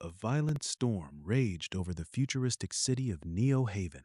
A violent storm raged over the futuristic city of Neo Haven.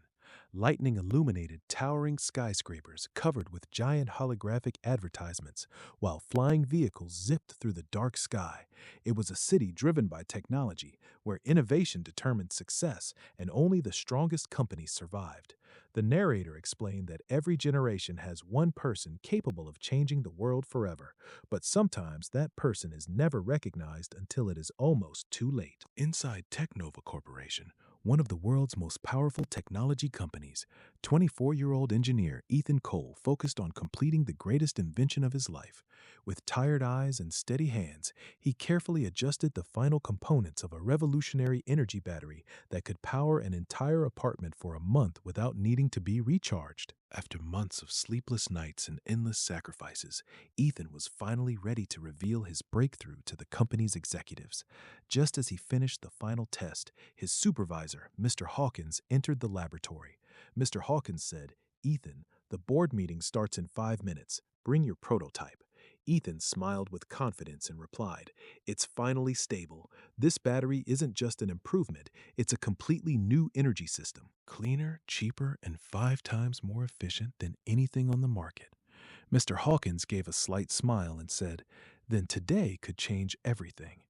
Lightning illuminated towering skyscrapers covered with giant holographic advertisements, while flying vehicles zipped through the dark sky. It was a city driven by technology, where innovation determined success and only the strongest companies survived. The narrator explained that every generation has one person capable of changing the world forever, but sometimes that person is never recognized until it is almost too late. Inside Technova Corporation, one of the world's most powerful technology companies, 24-year-old engineer Ethan Cole focused on completing the greatest invention of his life. With tired eyes and steady hands, he carefully adjusted the final components of a revolutionary energy battery that could power an entire apartment for a month without needing to be recharged. After months of sleepless nights and endless sacrifices, Ethan was finally ready to reveal his breakthrough to the company's executives. Just as he finished the final test, his supervisor, Mr. Hawkins, entered the laboratory. Mr. Hawkins said, "Ethan, the board meeting starts in 5 minutes. Bring your prototype." Ethan smiled with confidence and replied, "It's finally stable. This battery isn't just an improvement, it's a completely new energy system. Cleaner, cheaper, and 5 times more efficient than anything on the market." Mr. Hawkins gave a slight smile and said, "Then today could change everything."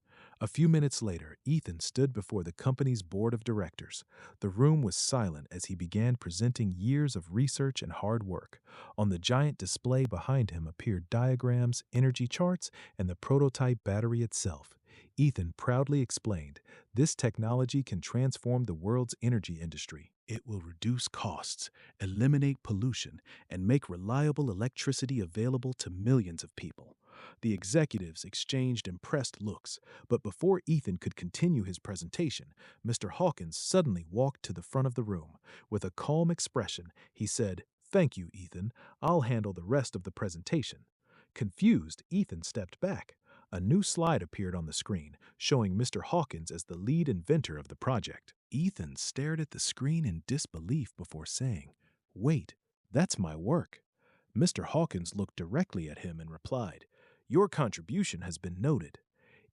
A few minutes later, Ethan stood before the company's board of directors. The room was silent as he began presenting years of research and hard work. On the giant display behind him appeared diagrams, energy charts, and the prototype battery itself. Ethan proudly explained, "This technology can transform the world's energy industry. It will reduce costs, eliminate pollution, and make reliable electricity available to millions of people." The executives exchanged impressed looks, but before Ethan could continue his presentation, Mr. Hawkins suddenly walked to the front of the room. With a calm expression, he said, "Thank you, Ethan. I'll handle the rest of the presentation." Confused, Ethan stepped back. A new slide appeared on the screen, showing Mr. Hawkins as the lead inventor of the project. Ethan stared at the screen in disbelief before saying, "Wait, that's my work." Mr. Hawkins looked directly at him and replied, "Your contribution has been noted."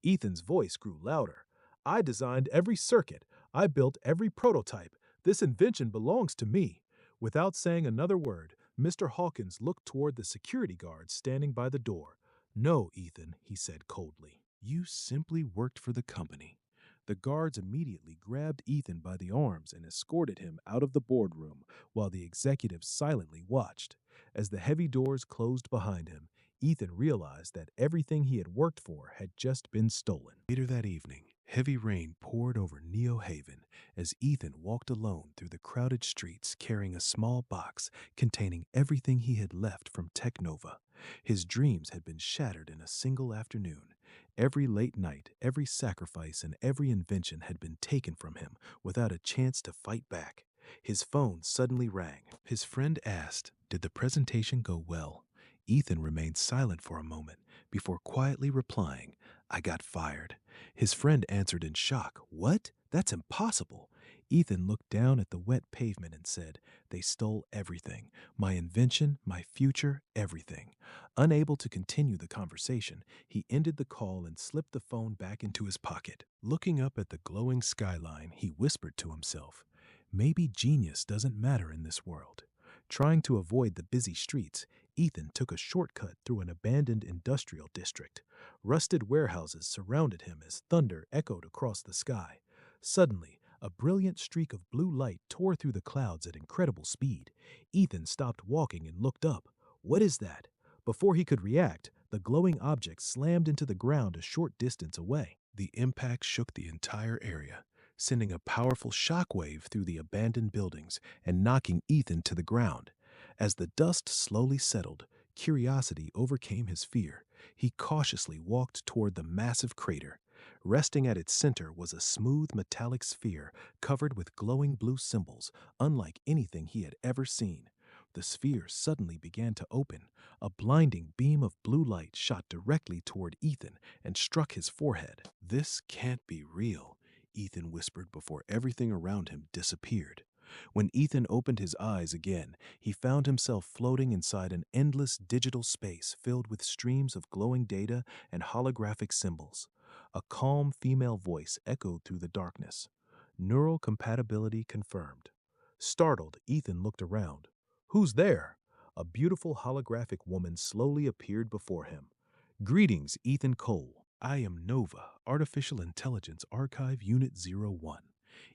Ethan's voice grew louder. "I designed every circuit. I built every prototype. This invention belongs to me." Without saying another word, Mr. Hawkins looked toward the security guards standing by the door. "No, Ethan," he said coldly. "You simply worked for the company." The guards immediately grabbed Ethan by the arms and escorted him out of the boardroom while the executives silently watched. As the heavy doors closed behind him, Ethan realized that everything he had worked for had just been stolen. Later that evening, heavy rain poured over Neo Haven as Ethan walked alone through the crowded streets carrying a small box containing everything he had left from Technova. His dreams had been shattered in a single afternoon. Every late night, every sacrifice, and every invention had been taken from him without a chance to fight back. His phone suddenly rang. His friend asked, "Did the presentation go well?" Ethan remained silent for a moment before quietly replying, "I got fired." His friend answered in shock, "What? That's impossible." Ethan looked down at the wet pavement and said, "They stole everything. My invention, my future, everything." Unable to continue the conversation, he ended the call and slipped the phone back into his pocket. Looking up at the glowing skyline, he whispered to himself, "Maybe genius doesn't matter in this world." Trying to avoid the busy streets, Ethan took a shortcut through an abandoned industrial district. Rusted warehouses surrounded him as thunder echoed across the sky. Suddenly, a brilliant streak of blue light tore through the clouds at incredible speed. Ethan stopped walking and looked up. "What is that?" Before he could react, the glowing object slammed into the ground a short distance away. The impact shook the entire area, sending a powerful shockwave through the abandoned buildings and knocking Ethan to the ground. As the dust slowly settled, curiosity overcame his fear. He cautiously walked toward the massive crater. Resting at its center was a smooth metallic sphere covered with glowing blue symbols, unlike anything he had ever seen. The sphere suddenly began to open. A blinding beam of blue light shot directly toward Ethan and struck his forehead. "This can't be real," Ethan whispered before everything around him disappeared. When Ethan opened his eyes again, he found himself floating inside an endless digital space filled with streams of glowing data and holographic symbols. A calm female voice echoed through the darkness. Neural compatibility confirmed. Startled, Ethan looked around. Who's there? A beautiful holographic woman slowly appeared before him. Greetings, Ethan Cole. I am Nova, Artificial Intelligence Archive Unit 01.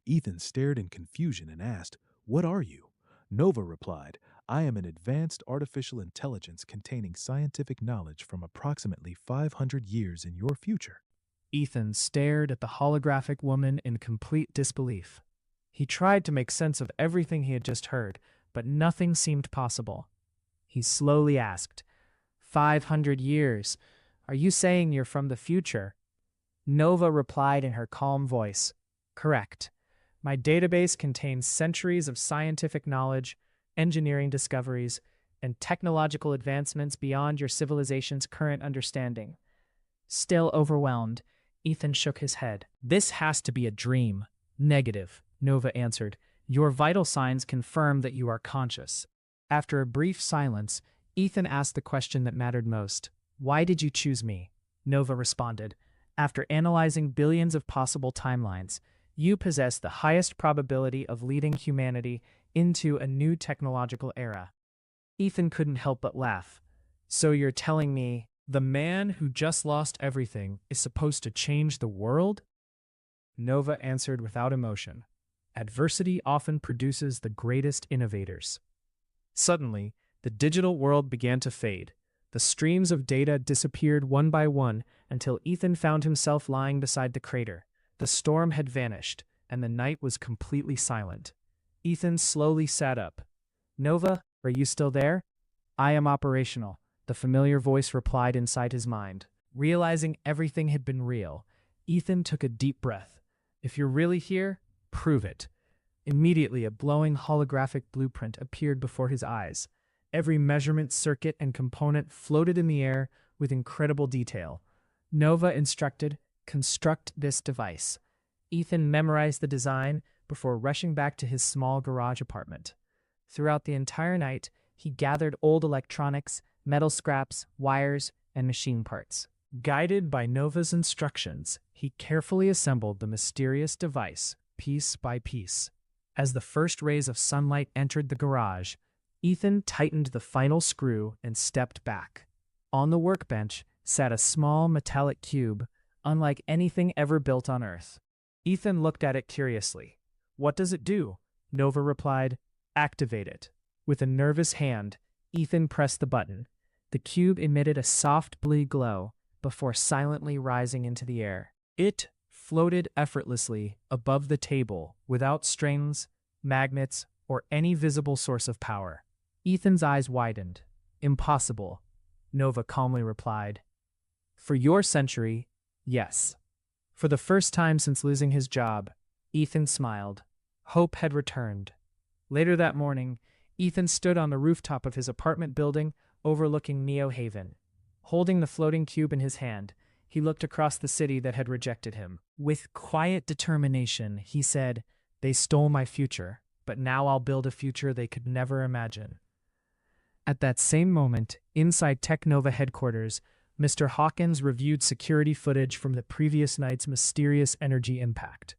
Ethan stared in confusion and asked, "What are you?" Nova replied, "I am an advanced artificial intelligence containing scientific knowledge from approximately 500 years in your future." Ethan stared at the holographic woman in complete disbelief. He tried to make sense of everything he had just heard, but nothing seemed possible. He slowly asked, 500 years? Are you saying you're from the future? Nova replied in her calm voice, Correct. My database contains centuries of scientific knowledge, engineering discoveries, and technological advancements beyond your civilization's current understanding. Still overwhelmed, Ethan shook his head. This has to be a dream. Negative, Nova answered. Your vital signs confirm that you are conscious. After a brief silence, Ethan asked the question that mattered most. Why did you choose me? Nova responded. After analyzing billions of possible timelines, you possess the highest probability of leading humanity into a new technological era. Ethan couldn't help but laugh. So you're telling me the man who just lost everything is supposed to change the world? Nova answered without emotion. Adversity often produces the greatest innovators. Suddenly, the digital world began to fade. The streams of data disappeared one by one until Ethan found himself lying beside the crater. The storm had vanished, and the night was completely silent. Ethan slowly sat up. Nova, are you still there? I am operational, the familiar voice replied inside his mind. Realizing everything had been real, Ethan took a deep breath. If you're really here, prove it. Immediately, a glowing holographic blueprint appeared before his eyes. Every measurement circuit and component floated in the air with incredible detail. Nova instructed, construct this device. Ethan memorized the design before rushing back to his small garage apartment. Throughout the entire night, he gathered old electronics, metal scraps, wires, and machine parts. Guided by Nova's instructions, he carefully assembled the mysterious device, piece by piece. As the first rays of sunlight entered the garage, Ethan tightened the final screw and stepped back. On the workbench sat a small metallic cube, unlike anything ever built on Earth. Ethan looked at it curiously. What does it do? Nova replied, Activate it. With a nervous hand, Ethan pressed the button. The cube emitted a soft blue glow before silently rising into the air. It floated effortlessly above the table without strings, magnets, or any visible source of power. Ethan's eyes widened. Impossible, Nova calmly replied. For your century, yes. For the first time since losing his job, Ethan smiled. Hope had returned. Later that morning, Ethan stood on the rooftop of his apartment building overlooking Neo Haven. Holding the floating cube in his hand, he looked across the city that had rejected him. With quiet determination, he said, They stole my future, but now I'll build a future they could never imagine. At that same moment, inside Technova headquarters, Mr. Hawkins reviewed security footage from the previous night's mysterious energy impact.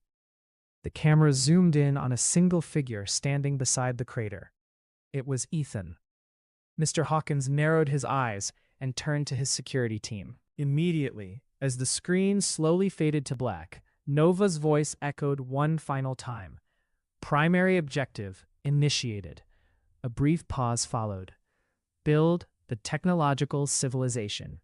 The camera zoomed in on a single figure standing beside the crater. It was Ethan. Mr. Hawkins narrowed his eyes and turned to his security team. Immediately, as the screen slowly faded to black, Nova's voice echoed one final time. Primary objective initiated. A brief pause followed. Build the technological civilization.